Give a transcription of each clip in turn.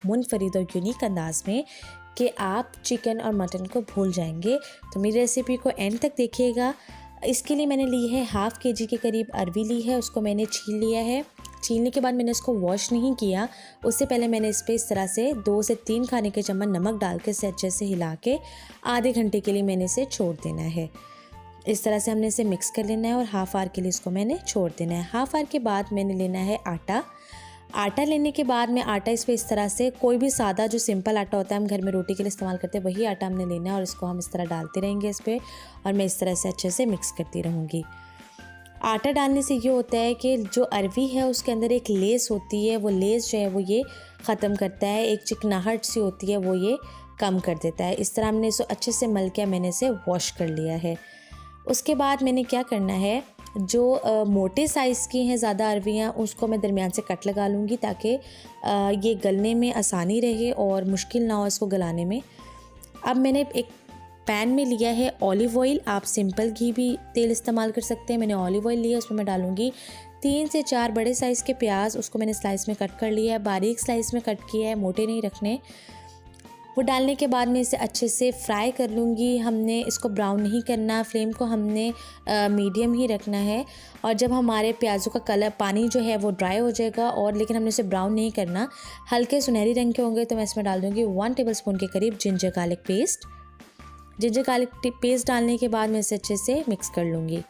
मुनफरिद और यूनिक अंदाज में कि आप चिकन और मटन को भूल जाएंगे। तो मेरी रेसिपी को एंड तक देखिएगा। इसके लिए मैंने ली है हाफ़ के जी के करीब अरवी ली है, उसको मैंने छील लिया है। छीलने के बाद मैंने इसको वॉश नहीं किया, उससे पहले मैंने इस पर इस तरह से 2 से 3 खाने के चम्मच नमक डाल के इसे अच्छे से हिला के आधे घंटे के लिए मैंने इसे छोड़ देना है। इस तरह से हमने इसे मिक्स कर लेना है और हाफ़ आवर के लिए इसको मैंने छोड़ देना है। हाफ़ आवर के बाद मैंने लेना है आटा लेने के बाद मैं आटा इस पर इस तरह से कोई भी सादा जो सिंपल आटा होता है हम घर में रोटी के लिए इस्तेमाल करते हैं वही आटा हमने लेना है और इसको हम इस तरह डालते रहेंगे इस पर, और मैं इस तरह से अच्छे से मिक्स करती रहूँगी। आटा डालने से ये होता है कि जो अरवी है उसके अंदर एक लेस होती है, वो लेस जो है वो ये ख़त्म करता है, एक चिकनाहट सी होती है वो ये कम कर देता है। इस तरह हमने इसे अच्छे से मल के मैंने इसे वॉश कर लिया है। उसके बाद मैंने क्या करना है, जो मोटे साइज़ की हैं ज़्यादा अरवियाँ उसको मैं दरमियान से कट लगा लूँगी ताकि ये गलने में आसानी रहे और मुश्किल ना हो इसको गलाने में। अब मैंने एक पैन में लिया है ऑलिव ऑयल, आप सिंपल घी भी तेल इस्तेमाल कर सकते हैं। मैंने ऑलिव ऑयल लिया, उसमें मैं डालूँगी 3 से 4 बड़े साइज़ के प्याज, उसको मैंने स्लाइस में कट कर लिया है, बारीक स्लाइस में कट किया है, मोटे नहीं रखने। वो डालने के बाद मैं इसे अच्छे से फ्राई कर लूँगी। हमने इसको ब्राउन नहीं करना, फ्लेम को हमने मीडियम ही रखना है। और जब हमारे प्याज़ों का कलर पानी जो है वो ड्राई हो जाएगा और लेकिन हमने इसे ब्राउन नहीं करना, हल्के सुनहरी रंग के होंगे तो मैं इसमें डाल दूँगी 1 टेबलस्पून के करीब ginger garlic paste. Ginger garlic paste डालने के बाद मैं इसे अच्छे से मिक्स कर लूँगी।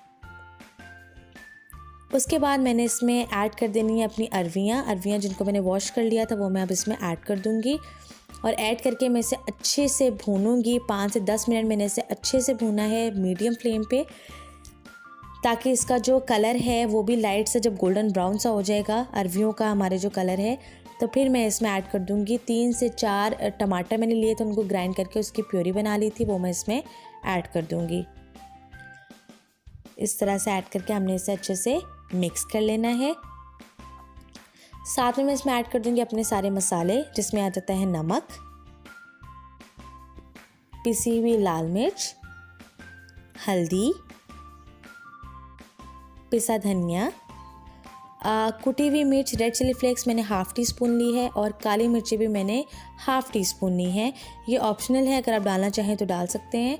उसके बाद मैंने इसमें ऐड कर देनी है अपनी अरवियाँ जिनको मैंने वॉश कर लिया था वो मैं अब इसमें ऐड कर दूँगी। और ऐड करके मैं इसे अच्छे से भूनूंगी। 5 से 10 मिनट मैंने इसे अच्छे से भूना है मीडियम फ्लेम पे, ताकि इसका जो कलर है वो भी लाइट से जब गोल्डन ब्राउन सा हो जाएगा अरवियों का हमारे जो कलर है, तो फिर मैं इसमें ऐड कर दूंगी 3 से 4 टमाटर मैंने लिए थे, उनको ग्राइंड करके उसकी प्यूरी बना ली थी, वो मैं इसमें ऐड कर दूंगी। इस तरह से ऐड करके हमने इसे अच्छे से मिक्स कर लेना है। साथ में मैं इसमें ऐड कर दूंगी अपने सारे मसाले, जिसमें आ जाता है नमक, पिसी हुई लाल मिर्च, हल्दी, पिसा धनिया, कुटी हुई मिर्च रेड चिली फ्लेक्स मैंने हाफ़ टी स्पून ली है और काली मिर्ची भी मैंने हाफ़ टी स्पून ली है। ये ऑप्शनल है, अगर आप डालना चाहें तो डाल सकते हैं।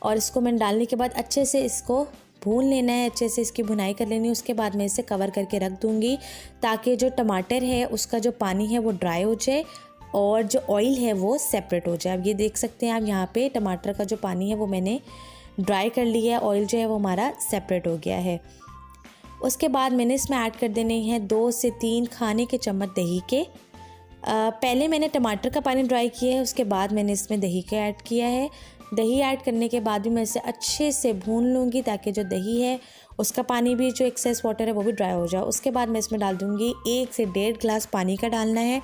और इसको मैंने डालने के बाद अच्छे से इसको भून लेना है, अच्छे से इसकी भुनाई कर लेनी है। उसके बाद मैं इसे कवर करके रख दूँगी ताकि जो टमाटर है उसका जो पानी है वो ड्राई हो जाए और जो ऑयल है वो सेपरेट हो जाए। अब ये देख सकते हैं आप यहाँ पे टमाटर का जो पानी है वो मैंने ड्राई कर लिया है, ऑयल जो है वो हमारा सेपरेट हो गया है। उसके बाद मैंने इसमें ऐड कर देने हैं 2 से 3 खाने के चम्मच दही के। पहले मैंने टमाटर का पानी ड्राई किया है, उसके बाद मैंने इसमें दही का ऐड किया है। दही ऐड करने के बाद भी मैं इसे अच्छे से भून लूँगी ताकि जो दही है उसका पानी भी जो एक्सेस वाटर है वो भी ड्राई हो जाए। उसके बाद मैं इसमें डाल दूँगी 1 से 1.5 गिलास पानी का डालना है।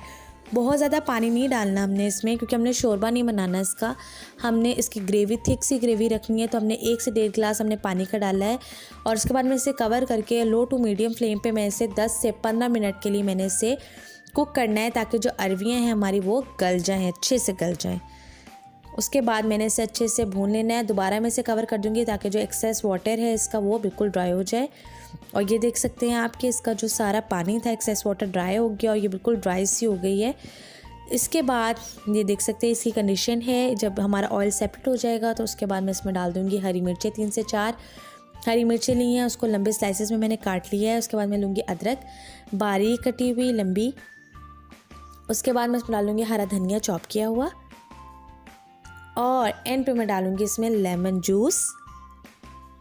बहुत ज़्यादा पानी नहीं डालना हमने इसमें, क्योंकि हमने शोरबा नहीं बनाना इसका, हमने इसकी ग्रेवी थिक सी ग्रेवी रखनी है। तो हमने 1 से 1.5 गिलास हमने पानी का डाला है। और उसके बाद मैं इसे कवर करके लो टू मीडियम फ्लेम पे मैं इसे 10 से 15 मिनट के लिए मैंने इसे कुक करना है ताकि जो अरवियाँ हैं हमारी वो गल जाएँ, अच्छे से गल जाएँ। उसके बाद मैंने इसे अच्छे से भून लेना है। दोबारा मैं इसे कवर कर दूँगी ताकि जो एक्सेस वाटर है इसका वो बिल्कुल ड्राई हो जाए। और ये देख सकते हैं आप कि इसका जो सारा पानी था एक्सेस वाटर ड्राई हो गया और ये बिल्कुल ड्राई सी हो गई है। इसके बाद ये देख सकते हैं इसकी कंडीशन है, जब हमारा ऑयल सेपरेट हो जाएगा तो उसके बाद मैं इसमें डाल दूँगी हरी मिर्चें। 3 से 4 हरी मिर्चें ली हैं, उसको लंबे स्लाइसेस में मैंने काट लिया है। उसके बाद मैं लूँगी अदरक बारीक कटी हुई लंबी। उसके बाद मैं इसमें डालूँगी हरा धनिया चॉप किया हुआ और एंड पे मैं डालूँगी इसमें लेमन जूस।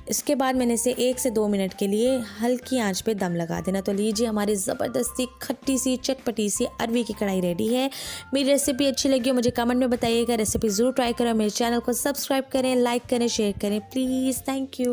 इसके बाद मैंने इसे 1 से 2 मिनट के लिए हल्की आंच पे दम लगा देना। तो लीजिए हमारी ज़बरदस्ती खट्टी सी चटपटी सी अरवी की कढ़ाई रेडी है। मेरी रेसिपी अच्छी लगी हो मुझे कमेंट में बताइएगा। रेसिपी ज़रूर ट्राई करें, मेरे चैनल को सब्सक्राइब करें, लाइक करें, शेयर करें प्लीज़। Thank you.